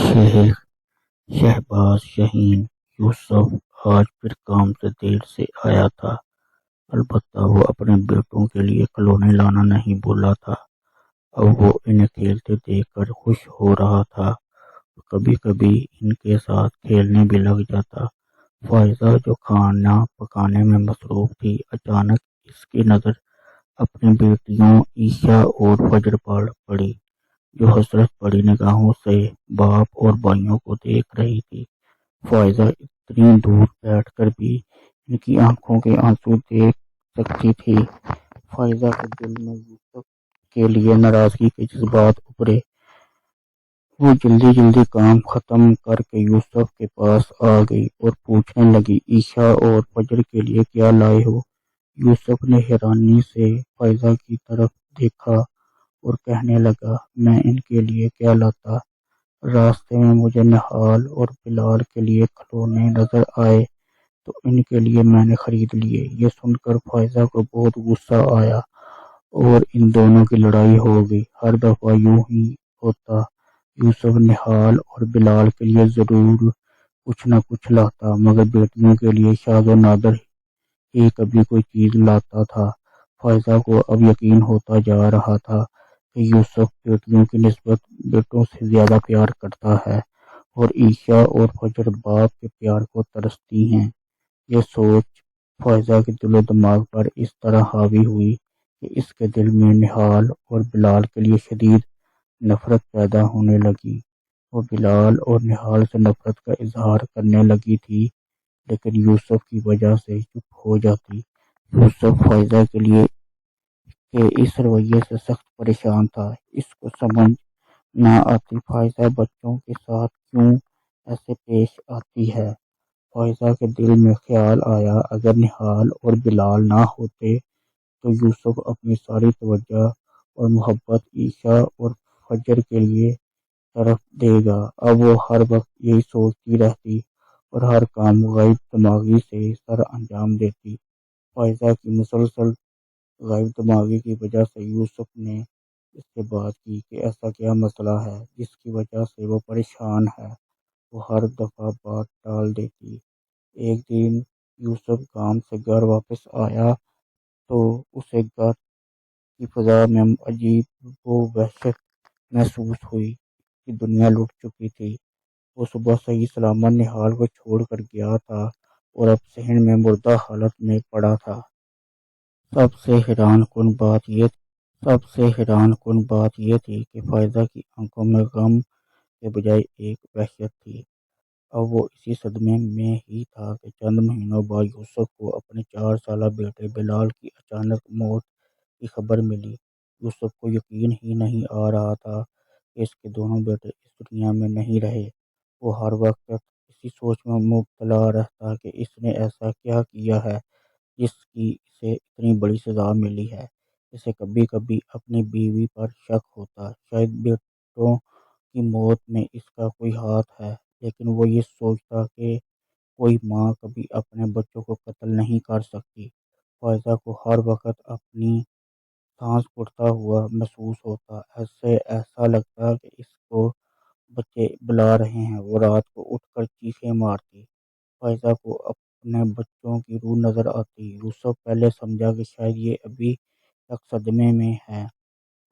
شیخ شہباز شاہین یوسف آج پھر کام سے دیر سے آیا تھا۔ البتہ وہ اپنے بیٹوں کے لیے کھلونے لانا نہیں بھولا تھا۔ اب وہ انہیں کھیلتے دیکھ کر خوش ہو رہا تھا اور کبھی کبھی ان کے ساتھ کھیلنے بھی لگ جاتا۔ فائزہ جو کھانا پکانے میں مصروف تھی، اچانک اس کی نظر اپنی بیٹیوں عائشہ اور فجر پر پڑی، جو حسرت بھری نگاہوں سے باپ اور بھائیوں کو دیکھ رہی تھی۔ فائزہ اتنی دور بیٹھ کر بھی ان کی آنکھوں کے آنسو دیکھ سکتی تھی۔ فائزہ کے دل میں یوسف کے لیے ناراضگی کے جذبات ابھرے۔ وہ جلدی جلدی کام ختم کر کے یوسف کے پاس آ گئی اور پوچھنے لگی، عائشہ اور فجر کے لیے کیا لائے ہو؟ یوسف نے حیرانی سے فائزہ کی طرف دیکھا اور کہنے لگا، میں ان کے لیے کیا لاتا؟ راستے میں مجھے نہال اور بلال کے لیے کھلونے نظر آئے تو ان کے لیے میں نے خرید لیے۔ یہ سن کر فائزہ کو بہت غصہ آیا اور ان دونوں کی لڑائی ہو گئی۔ ہر دفعہ یوں ہی ہوتا، یوسف نہال اور بلال کے لیے ضرور کچھ نہ کچھ لاتا، مگر بیٹیوں کے لیے شاذ و نادر ہی کبھی کوئی چیز لاتا تھا۔ فائزہ کو اب یقین ہوتا جا رہا تھا کہ یوسف بیٹیوں کی نسبت بیٹوں سے زیادہ پیار کرتا ہے اور عائشہ اور فجر باپ کے پیار کو ترستی ہیں۔ یہ سوچ فائزہ کے دل و دماغ پر اس طرح حاوی ہوئی کہ اس کے دل میں نہال اور بلال کے لیے شدید نفرت پیدا ہونے لگی۔ وہ بلال اور نہال سے نفرت کا اظہار کرنے لگی تھی، لیکن یوسف کی وجہ سے چپ ہو جاتی۔ یوسف فائزہ کے لیے کے اس رویے سے سخت پریشان تھا۔ اس کو سمجھ نہ آتی فائزہ بچوں کے ساتھ کیوں ایسے پیش آتی ہے۔ فائزہ کے دل میں خیال آیا، اگر نہال اور بلال نہ ہوتے تو یوسف اپنی ساری توجہ اور محبت عائشہ اور فجر کے لیے طرف دے گا۔ اب وہ ہر وقت یہی سوچتی رہتی اور ہر کام غائب دماغی سے سر انجام دیتی۔ فائزہ کی مسلسل غائب دماغی کی وجہ سے یوسف نے اس سے بات کی کہ ایسا کیا مسئلہ ہے جس کی وجہ سے وہ پریشان ہے۔ وہ ہر دفعہ بات ٹال دیتی۔ ایک دن یوسف کام سے گھر واپس آیا تو اسے گھر کی فضا میں عجیب و وحشت محسوس ہوئی کہ دنیا لٹ چکی تھی۔ وہ صبح صحیح سلامت نہال کو چھوڑ کر گیا تھا اور اب صحن میں مردہ حالت میں پڑا تھا۔ سب سے حیران کن بات یہ تھی کہ فائزہ کی آنکھوں میں غم کے بجائے ایک وحشت تھی۔ اب وہ اسی صدمے میں ہی تھا کہ چند مہینوں بعد یوسف کو اپنے 4 سالہ بیٹے بلال کی اچانک موت کی خبر ملی۔ یوسف کو یقین ہی نہیں آ رہا تھا کہ اس کے دونوں بیٹے اس دنیا میں نہیں رہے۔ وہ ہر وقت اسی سوچ میں مبتلا رہتا کہ اس نے ایسا کیا کیا ہے جس کی اسے اتنی بڑی سزا ملی ہے۔ اسے کبھی کبھی اپنی بیوی پر شک ہوتا، شاید بیٹوں کی موت میں اس کا کوئی ہاتھ ہے، لیکن وہ یہ سوچتا کہ کوئی ماں کبھی اپنے بچوں کو قتل نہیں کر سکتی۔ فائزہ کو ہر وقت اپنی سانس پھولتا ہوا محسوس ہوتا، ایسا لگتا کہ اس کو بچے بلا رہے ہیں۔ وہ رات کو اٹھ کر چیخیں مارتی۔ فائزہ کو اپنے بچوں کی روح نظر آتی۔ یوسف پہلے سمجھا کہ شاید یہ ابھی تک صدمے میں ہے۔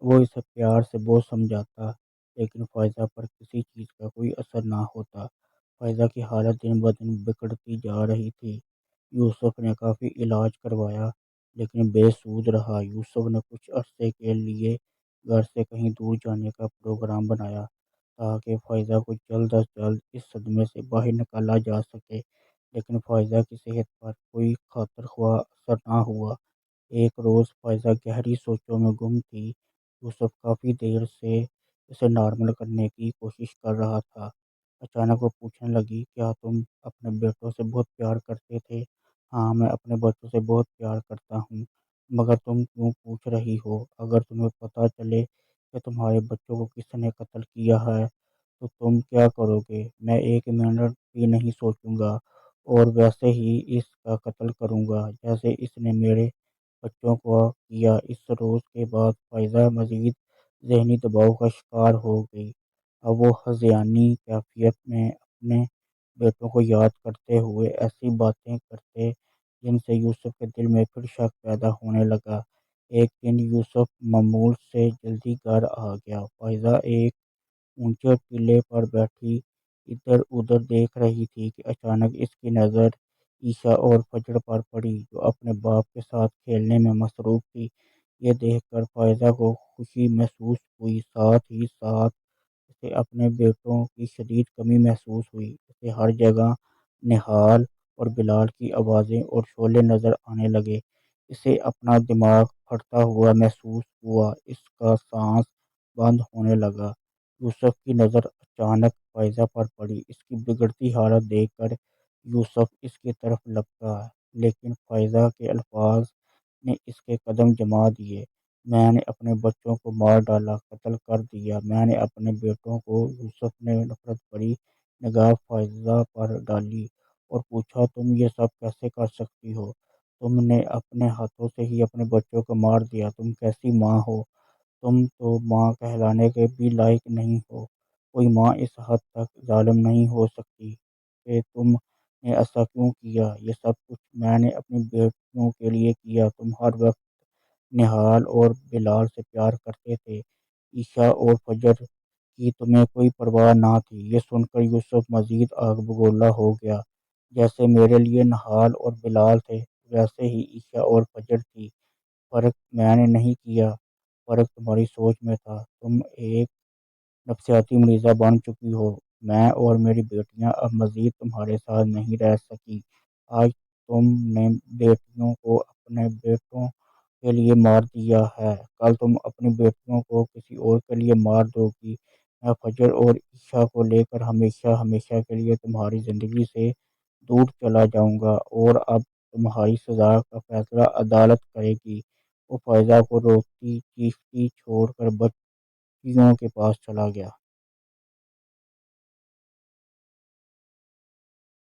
وہ اسے پیار سے بہت سمجھاتا، لیکن فائزہ پر کسی چیز کا کوئی اثر نہ ہوتا۔ فائزہ کی حالت دن بدن بگڑتی جا رہی تھی۔ یوسف نے کافی علاج کروایا لیکن بے سود رہا۔ یوسف نے کچھ عرصے کے لیے گھر سے کہیں دور جانے کا پروگرام بنایا تاکہ فائزہ کو جلد از جلد اس صدمے سے باہر نکالا جا سکے، لیکن فائزہ کی صحت پر کوئی خاطر خواہ اثر نہ ہوا۔ ایک روز فائزہ گہری سوچوں میں گم تھی۔ یوسف کافی دیر سے اسے نارمل کرنے کی کوشش کر رہا تھا۔ اچانک وہ پوچھنے لگی، کیا تم اپنے بیٹوں سے بہت پیار کرتے تھے؟ ہاں، میں اپنے بچوں سے بہت پیار کرتا ہوں، مگر تم کیوں پوچھ رہی ہو؟ اگر تمہیں پتہ چلے کہ تمہارے بچوں کو کس نے قتل کیا ہے تو تم کیا کرو گے؟ میں ایک منٹ بھی نہیں سوچوں گا اور ویسے ہی اس کا قتل کروں گا جیسے اس نے میرے بچوں کو کیا۔ اس روز کے بعد فائزہ مزید ذہنی دباؤ کا شکار ہو گئی۔ اب وہ ہذیانی کیفیت میں اپنے بیٹوں کو یاد کرتے ہوئے ایسی باتیں کرتے جن سے یوسف کے دل میں پھر شک پیدا ہونے لگا۔ ایک دن یوسف معمول سے جلدی گھر آ گیا۔ فائزہ ایک اونچے ٹیلے پر بیٹھی ادھر ادھر دیکھ رہی تھی کہ اچانک اس کی نظر عیشا اور فجر پر پڑی، جو اپنے باپ کے ساتھ کھیلنے میں مصروف تھی۔ یہ دیکھ کر فائزہ کو خوشی محسوس ہوئی، ساتھ ہی ساتھ اسے اپنے بیٹوں کی شدید کمی محسوس ہوئی۔ اسے ہر جگہ نہال اور بلال کی آوازیں اور شعلے نظر آنے لگے۔ اسے اپنا دماغ پھٹتا ہوا محسوس ہوا، اس کا سانس بند ہونے لگا۔ یوسف کی نظر اچانک فائزہ پر پڑی۔ اس کی بگڑتی حالت دیکھ کر یوسف اس کی طرف لپکا، لیکن فائزہ کے الفاظ نے اس کے قدم جما دیے۔ میں نے اپنے بچوں کو مار ڈالا، قتل کر دیا، میں نے اپنے بیٹوں کو۔ یوسف نے نفرت بھری نگاہ فائزہ پر ڈالی اور پوچھا، تم یہ سب کیسے کر سکتی ہو؟ تم نے اپنے ہاتھوں سے ہی اپنے بچوں کو مار دیا، تم کیسی ماں ہو؟ تم تو ماں کہلانے کے بھی لائق نہیں ہو۔ کوئی ماں اس حد تک ظالم نہیں ہو سکتی کہ تم نے ایسا کیوں کیا؟ یہ سب کچھ میں نے اپنی بیٹیوں کے لیے کیا۔ تم ہر وقت نہال اور بلال سے پیار کرتے تھے، عیشا اور فجر کی تمہیں کوئی پرواہ نہ تھی۔ یہ سن کر یوسف مزید آگ بگولا ہو گیا۔ جیسے میرے لیے نہال اور بلال تھے، ویسے ہی عیشا اور فجر تھی۔ فرق میں نے نہیں کیا، فرق تمہاری سوچ میں تھا۔ تم ایک نفسیاتی مریضہ بن چکی ہو۔ میں اور میری بیٹیاں اب مزید تمہارے ساتھ نہیں رہ سکی۔ آج تم نے بیٹیوں کو اپنے بیٹوں کے لیے مار دیا ہے، کل تم اپنی بیٹیوں کو کسی اور کے لیے مار دو گی۔ میں فجر اور عیشا کو لے کر ہمیشہ ہمیشہ کے لیے تمہاری زندگی سے دور چلا جاؤں گا، اور اب تمہاری سزا کا فیصلہ عدالت کرے گی۔ وہ فائزہ کو روتی چیختی چھوڑ کر بچیوں کے پاس چلا گیا۔